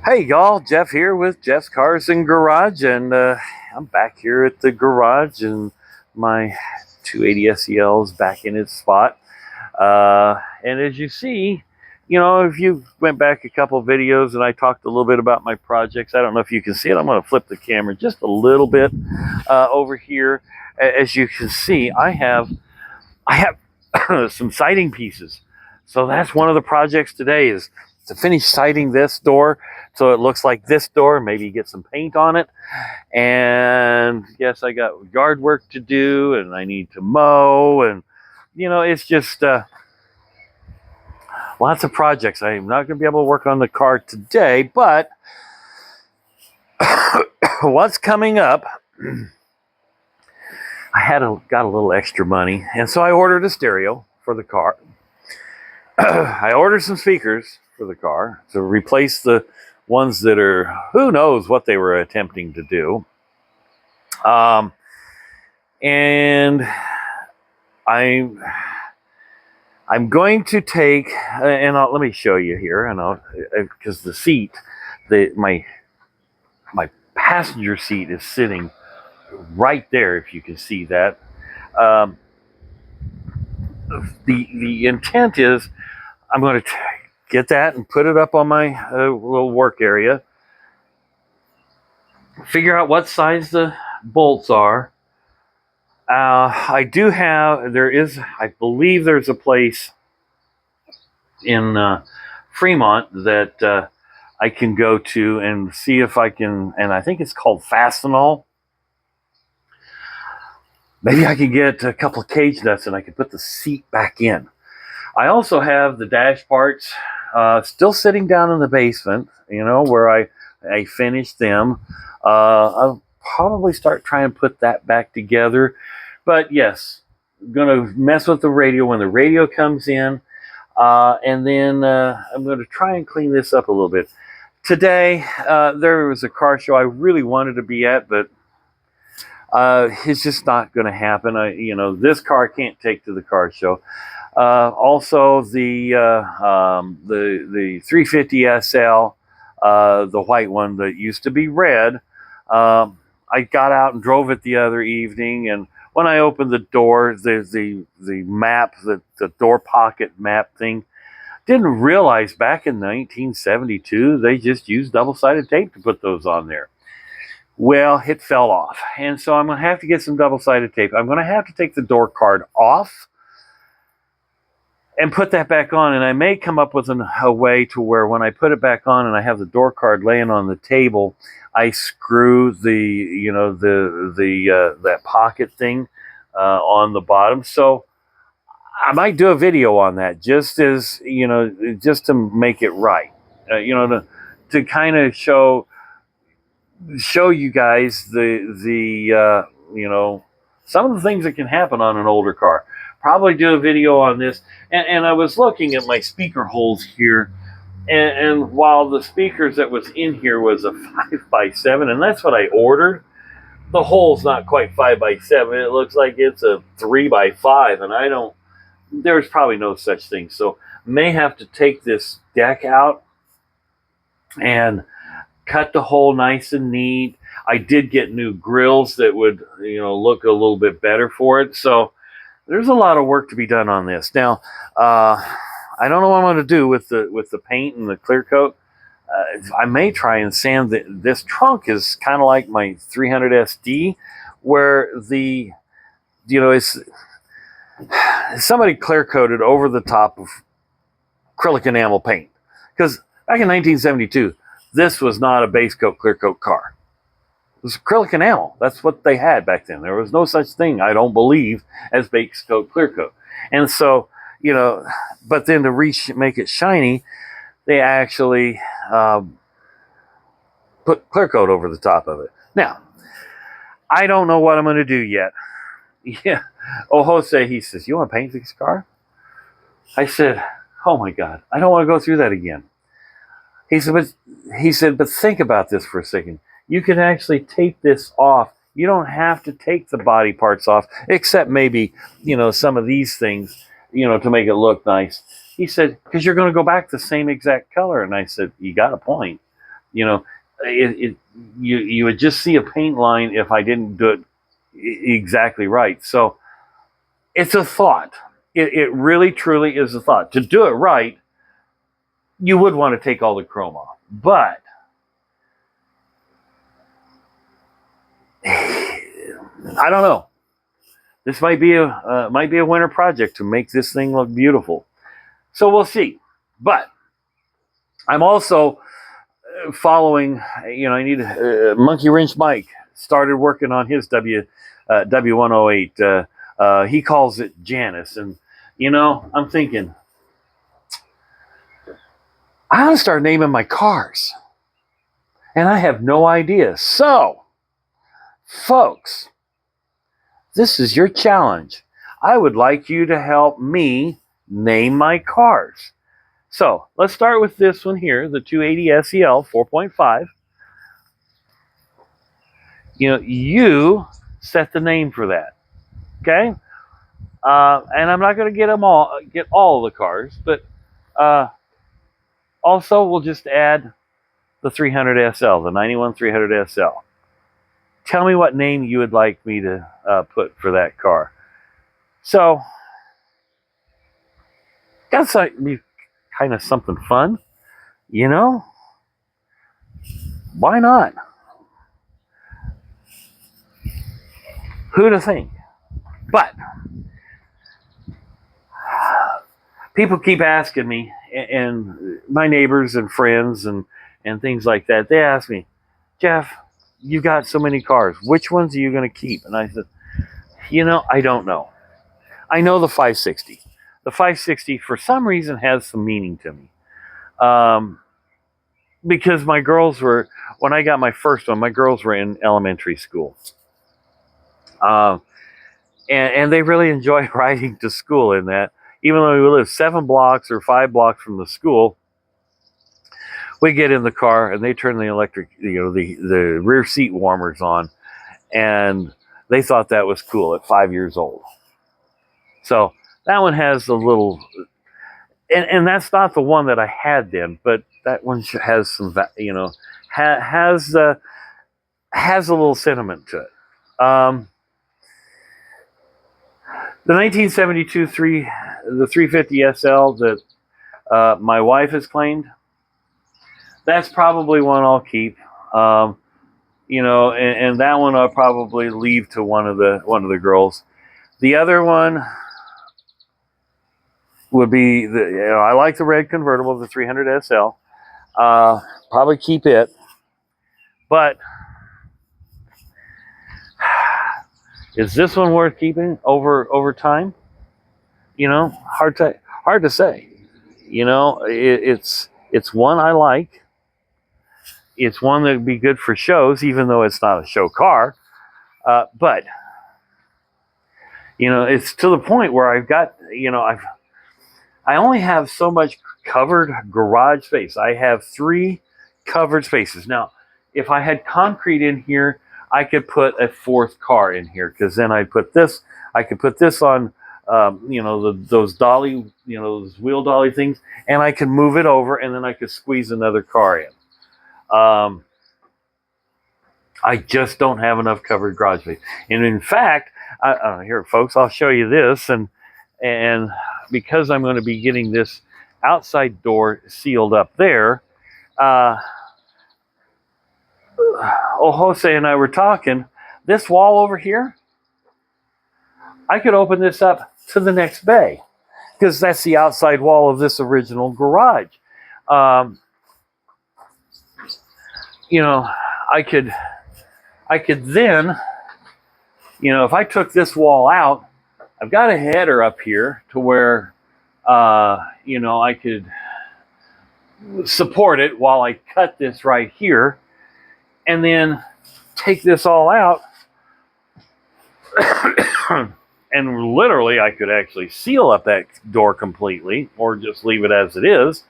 Hey y'all, Jeff here with Jeff's Cars and Garage, and I'm back here at the garage, and my 280 SEL's back in its spot. And as you see, if you went back a couple of videos and I talked a little bit about my projects, I don't know if you can see it. I'm going to flip the camera just a little bit over here. As you can see, I have some siding pieces. So that's one of the projects today, is to finish siding this door so it looks like this door, maybe get some paint on it. And yes, I got yard work to do, and I need to mow, and it's just lots of projects. I'm not going to be able to work on the car today, but what's coming up, I got a little extra money, and so I ordered a stereo for the car. I ordered some speakers for the car to replace the ones that are, who knows what they were attempting to do. And I'm going to take, and let me show you here, and because the seat, my passenger seat is sitting right there, if you can see that. The intent is I'm going to get that and put it up on my little work area. Figure out what size the bolts are. I believe there's a place in Fremont that I can go to and see if I can, and I think it's called Fastenal. Maybe I could get a couple of cage nuts and I could put the seat back in. I also have the dash parts still sitting down in the basement, where I finished them. I'll probably start trying to put that back together. But yes, I'm going to mess with the radio when the radio comes in. And then I'm going to try and clean this up a little bit. Today, there was a car show I really wanted to be at, but it's just not going to happen. This car can't take to the car show. Also, the 350 SL, the white one that used to be red, I got out and drove it the other evening, and when I opened the door, the map, the door pocket map thing, didn't realize back in 1972 they just used double-sided tape to put those on there. Well, it fell off, and so I'm going to have to get some double-sided tape. I'm going to have to take the door card off and put that back on, and I may come up with a way to where when I put it back on and I have the door card laying on the table, I screw that pocket thing on the bottom. So I might do a video on that, just to make it right, to kind of show you guys some of the things that can happen on an older car. Probably do a video on this. And I was looking at my speaker holes here, and while the speakers that was in here was a 5x7, and that's what I ordered, the hole's not quite 5x7. It looks like it's a 3x5, and there's probably no such thing. So may have to take this deck out and cut the hole nice and neat. I did get new grills that would look a little bit better for it. So there's a lot of work to be done on this. Now, I don't know what I'm going to do with the paint and the clear coat. I may try and sand this trunk is kind of like my 300 SD, where it's somebody clear coated over the top of acrylic enamel paint. Because back in 1972, this was not a base coat clear coat car. It was acrylic enamel. That's what they had back then. There was no such thing, I don't believe, as base coat clear coat. And so, but then to make it shiny, they actually put clear coat over the top of it. Now, I don't know what I'm going to do yet. Yeah. Oh, Jose, he says, "You want to paint this car?" I said, "Oh my God, I don't want to go through that again." He said, but think about this for a second. You can actually take this off. You don't have to take the body parts off, except maybe, some of these things, to make it look nice. He said, because you're going to go back the same exact color. And I said, you got a point. You know, you would just see a paint line if I didn't do it exactly right. So it's a thought. It really truly is a thought. To do it right, you would want to take all the chrome off, but I don't know. This might be a winter project to make this thing look beautiful. So we'll see. But I'm also following. I need Monkey Wrench Mike started working on his W108. He calls it Janice, and I'm thinking I want to start naming my cars, and I have no idea. So, folks, this is your challenge. I would like you to help me name my cars. So let's start with this one here, the 280 SEL 4.5. You set the name for that, okay? And I'm not going to get all of the cars, but also we'll just add the 300 SL, the 91 300 SL. Tell me what name you would like me to put for that car. So that's be kind of something fun, Why not? Who'd have think? But people keep asking me, and my neighbors and friends and things like that, they ask me, Jeff, you've got so many cars. Which ones are you going to keep? And I said, I don't know. I know the 560. The 560, for some reason, has some meaning to me. Because when I got my first one, my girls were in elementary school. And they really enjoy riding to school in that. Even though we live 7 blocks or 5 blocks from the school, we get in the car and they turn the electric, the rear seat warmers on. And they thought that was cool at 5 years old. So that one has a little, and that's not the one that I had then, but that one has some, has a little sentiment to it. The 1972 the 350 SL that my wife has claimed, that's probably one I'll keep. And that one I'll probably leave to one of the girls. The other one would be I like the red convertible, the 300 SL. Probably keep it, but is this one worth keeping over time? Hard to say. It's one I like. It's one that would be good for shows, even though it's not a show car. But it's to the point where I've got I only have so much covered garage space. I have 3 covered spaces. Now, if I had concrete in here, I could put a 4th car in here, because then I could put this on, those dolly, those wheel dolly things, and I could move it over, and then I could squeeze another car in. I just don't have enough covered garage space. And in fact, here, folks, I'll show you this, and because I'm going to be getting this outside door sealed up there, Jose and I were talking, this wall over here, I could open this up to the next bay, because that's the outside wall of this original garage. I could then, if I took this wall out, I've got a header up here to where, I could support it while I cut this right here, and then take this all out. And literally, I could actually seal up that door completely, or just leave it as it is.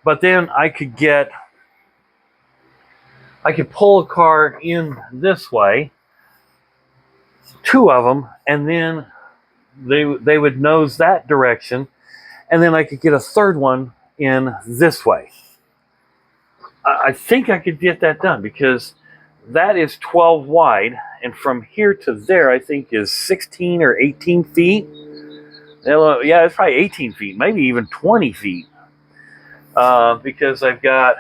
But then I could pull a car in this way, 2 of them, and then they would nose that direction, and then I could get a 3rd one in this way. I think I could get that done because that is 12 wide, and from here to there, I think is 16 or 18 feet. Yeah, it's probably 18 feet, maybe even 20 feet, because I've got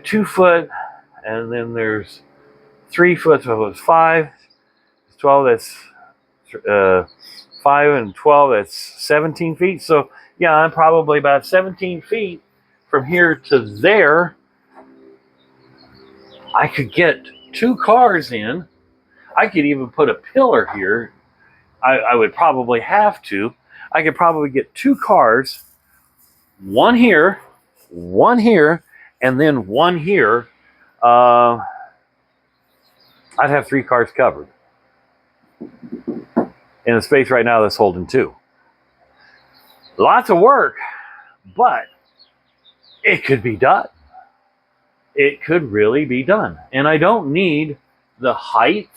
2 foot, and then there's 3 foot, so it's 5, 12. That's 5 and 12. That's 17 feet. So yeah, I'm probably about 17 feet from here to there. I could get 2 cars in. I could even put a pillar here. I would probably have to. I could probably get 2 cars, one here, and then one here. I'd have 3 cars covered in a space right now that's holding 2. Lots of work, but it could be done. It could really be done. And I don't need the height.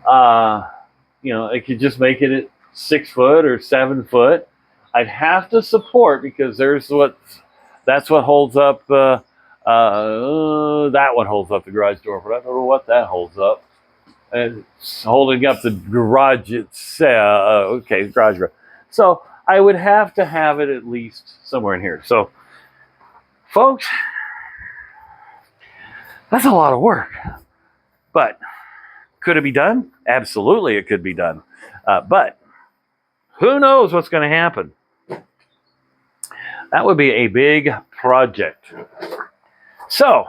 I could just make it at 6 foot or 7 foot. I'd have to support because that's what holds up. That one holds up the garage door, but I don't know what that holds up. And it's holding up the garage itself. Okay, garage door. So I would have to have it at least somewhere in here. So, folks, that's a lot of work. But could it be done? Absolutely, it could be done. But who knows what's going to happen? That would be a big project. So,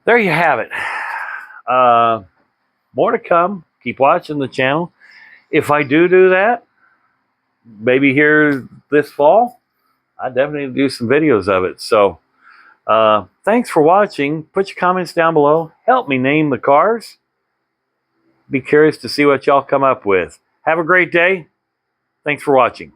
there you have it. More to come. Keep watching the channel. If I do that, maybe here this fall, I definitely do some videos of it. So, thanks for watching. Put your comments down below. Help me name the cars. Be curious to see what y'all come up with. Have a great day. Thanks for watching.